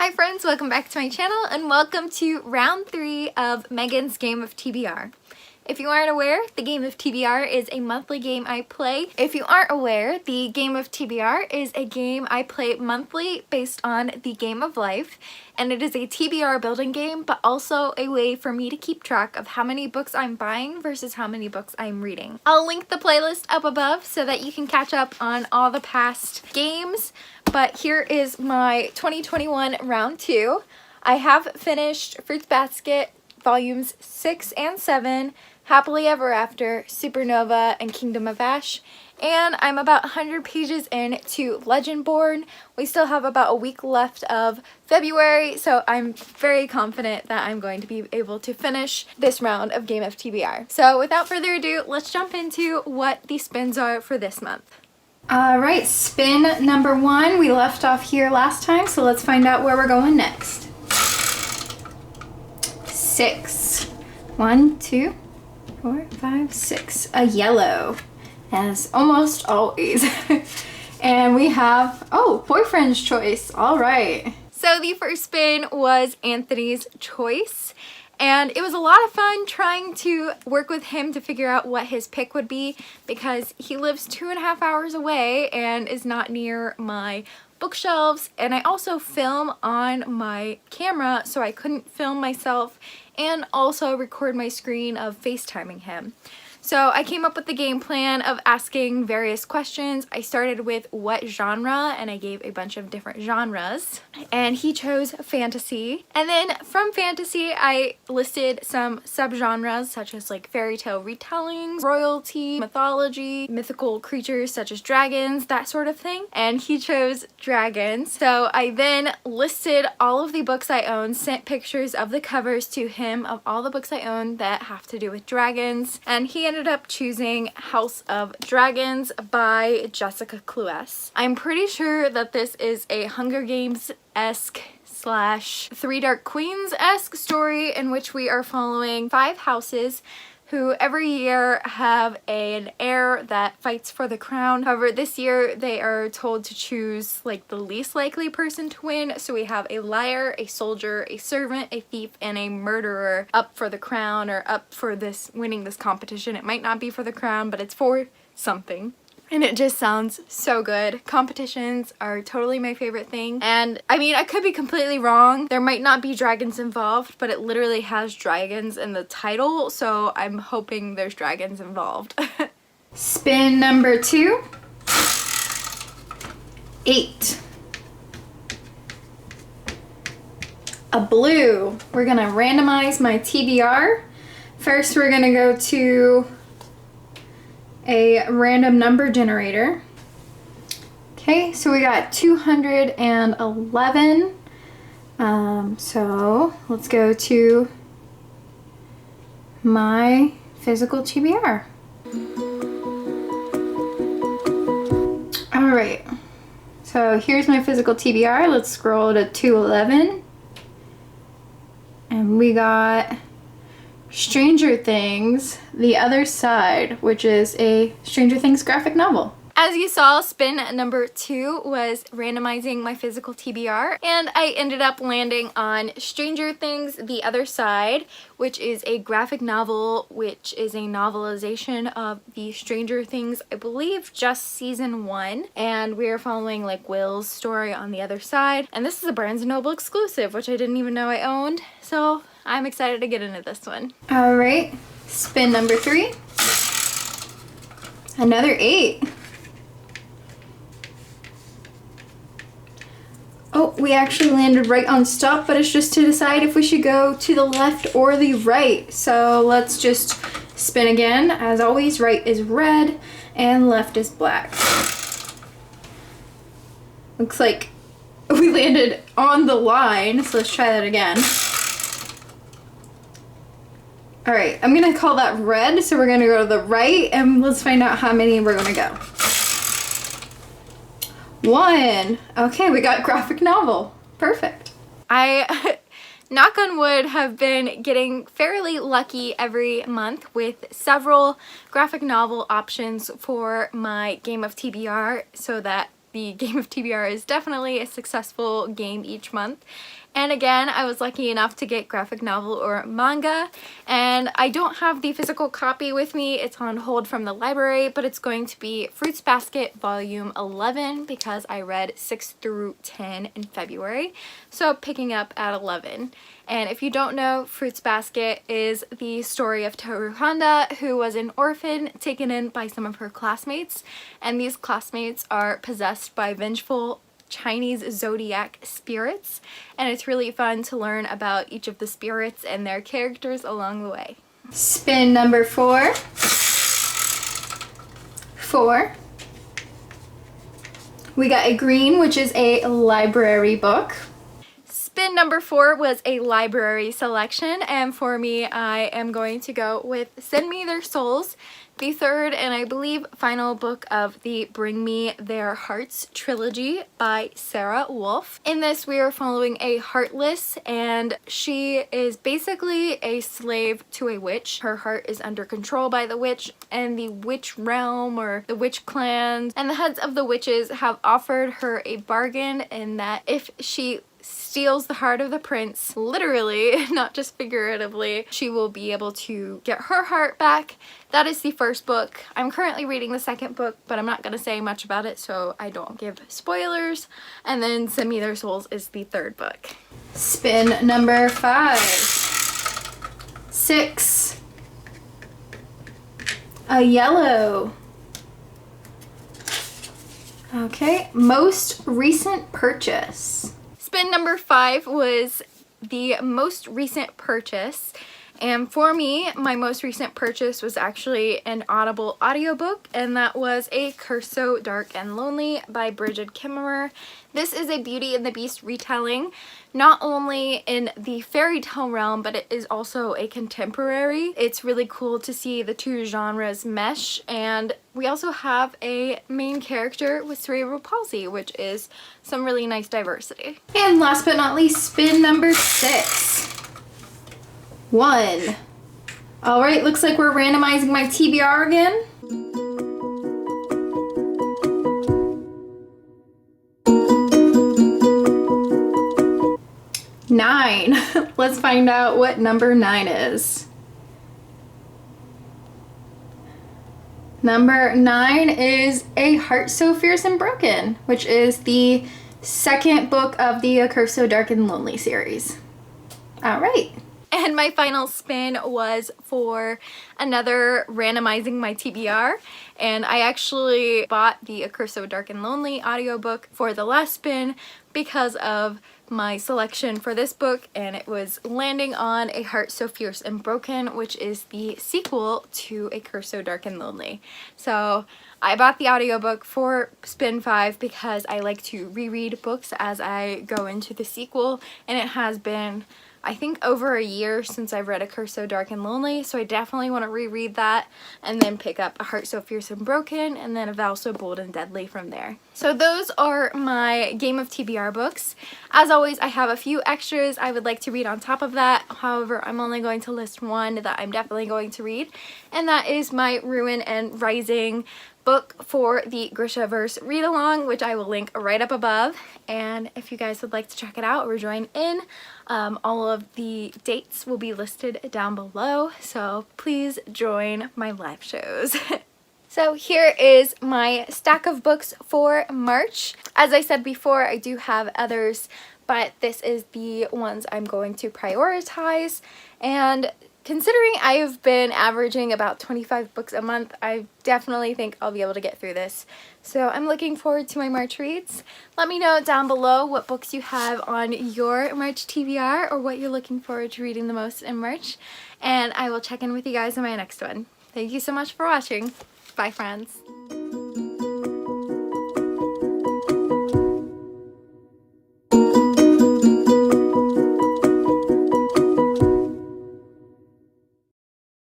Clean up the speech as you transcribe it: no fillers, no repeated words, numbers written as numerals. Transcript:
Hi friends, welcome back to my channel and welcome to round 3 of Megan's game of TBR. If you aren't aware, the game of TBR is a monthly game I play. If you aren't aware, the game of TBR is a game I play monthly based on the game of life, and it is a TBR building game, but also a way for me to keep track of how many books I'm buying versus how many books I'm reading. I'll link the playlist up above so that you can catch up on all the past games, but here is my 2021 round 2. I have finished Fruits Basket volumes 6 and 7, Happily Ever After, Supernova, and Kingdom of Ash, and I'm about 100 pages in to Legendborn. We still have about a week left of February, so I'm very confident that I'm going to be able to finish this round of Game of TBR. So without further ado, let's jump into what the spins are for this month. Alright, spin number 1. We left off here last time, so let's find out where we're going next. 6. 1, 2, 4, 5, 6. A yellow, as almost always. And we have, oh, boyfriend's choice. All right. So the first spin was Anthony's choice. And it was a lot of fun trying to work with him to figure out what his pick would be because he lives 2.5 hours away and is not near my bookshelves. And I also film on my camera, so I couldn't film myself and also record my screen of FaceTiming him. So I came up with the game plan of asking various questions. I started with what genre, and I gave a bunch of different genres. And he chose fantasy. And then from fantasy, I listed some subgenres such as like fairy tale retellings, royalty, mythology, mythical creatures such as dragons, that sort of thing. And he chose dragons. So I then listed all of the books I own, sent pictures of the covers to him of all the books I own that have to do with dragons. And he ended up choosing House of Dragons by Jessica Cluess. I'm pretty sure that this is a Hunger Games-esque / Three Dark Queens-esque story in which we are following 5 houses who every year have an heir that fights for the crown. However, this year they are told to choose like the least likely person to win. So we have a liar, a soldier, a servant, a thief, and a murderer up for the crown or up for this winning this competition. It might not be for the crown, but it's for something. And it just sounds so good. Competitions are totally my favorite thing. And I mean, I could be completely wrong. There might not be dragons involved, but it literally has dragons in the title. So I'm hoping there's dragons involved. Spin number 2. 8. A blue. We're gonna randomize my TBR. First, we're gonna go to a random number generator. Okay, so we got 211. So let's go to my physical TBR. All right, so here's my physical TBR. Let's scroll to 211. And we got Stranger Things, The Other Side, which is a Stranger Things graphic novel. As you saw, spin number 2 was randomizing my physical TBR, and I ended up landing on Stranger Things, The Other Side, which is a graphic novel, which is a novelization of the Stranger Things, I believe, just season 1, and we are following like Will's story on the other side. And this is a Barnes & Noble exclusive, which I didn't even know I owned, so I'm excited to get into this one. All right, spin number 3. Another 8. Oh, we actually landed right on stop, but it's just to decide if we should go to the left or the right. So let's just spin again. As always, right is red and left is black. Looks like we landed on the line, so let's try that again. All right, I'm gonna call that red, so we're gonna go to the right, and let's find out how many we're gonna go. 1. Okay, we got graphic novel. Perfect. I, knock on wood, have been getting fairly lucky every month with several graphic novel options for my game of TBR so that the game of TBR is definitely a successful game each month. And again, I was lucky enough to get graphic novel or manga, and I don't have the physical copy with me. It's on hold from the library, but it's going to be Fruits Basket Volume 11 because I read 6 through 10 in February, so picking up at 11. And if you don't know, Fruits Basket is the story of Toru Honda, who was an orphan taken in by some of her classmates, and these classmates are possessed by vengeful Chinese zodiac spirits, and it's really fun to learn about each of the spirits and their characters along the way. Spin number 4. 4. We got a green, which is a library book. Spin number 4 was a library selection, and for me, I am going to go with Send Me Their Souls, the third and I believe final book of the Bring Me Their Hearts trilogy by Sarah Wolf. In this, we are following a heartless, and she is basically a slave to a witch. Her heart is under control by the witch, and the witch realm or the witch clans and the heads of the witches have offered her a bargain in that if she steals the heart of the prince, literally, not just figuratively, she will be able to get her heart back. That is the first book. I'm currently reading the second book, but I'm not going to say much about it so I don't give spoilers. And then Send Me Their Souls is the third book. Spin number 5. 6. A yellow. Okay, most recent purchase. Spin number 5 was the most recent purchase, and for me, my most recent purchase was actually an Audible audiobook, and that was A Curse So Dark and Lonely by Bridget Kimmerer. This is a Beauty and the Beast retelling, not only in the fairy tale realm, but it is also a contemporary. It's really cool to see the two genres mesh, and we also have a main character with cerebral palsy, which is some really nice diversity. And last but not least, spin number 6. 1. Alright, looks like we're randomizing my TBR again. Nine. Let's find out what number 9 is. Number 9 is A Heart So Fierce and Broken, which is the second book of the A Curse So Dark and Lonely series. Alright. And my final spin was for another randomizing my TBR, and I actually bought the A Curse So Dark and Lonely audiobook for the last spin because of my selection for this book, and it was landing on A Heart So Fierce and Broken, which is the sequel to A Curse So Dark and Lonely. So I bought the audiobook for spin 5 because I like to reread books as I go into the sequel, and it has been, I think, over a year since I've read A Curse So Dark and Lonely, so I definitely want to reread that and then pick up A Heart So Fierce and Broken and then A Vow So Bold and Deadly from there. So those are my Game of TBR books. As always, I have a few extras I would like to read on top of that. However, I'm only going to list one that I'm definitely going to read, and that is my Ruin and Rising book for the Grishaverse read-along, which I will link right up above. And if you guys would like to check it out or join in, all of the dates will be listed down below, so please join my live shows. So here is my stack of books for March. As I said before, I do have others, but this is the ones I'm going to prioritize. And considering I've been averaging about 25 books a month, I definitely think I'll be able to get through this. So I'm looking forward to my March reads. Let me know down below what books you have on your March TBR or what you're looking forward to reading the most in March. And I will check in with you guys in my next one. Thank you so much for watching. Bye, friends.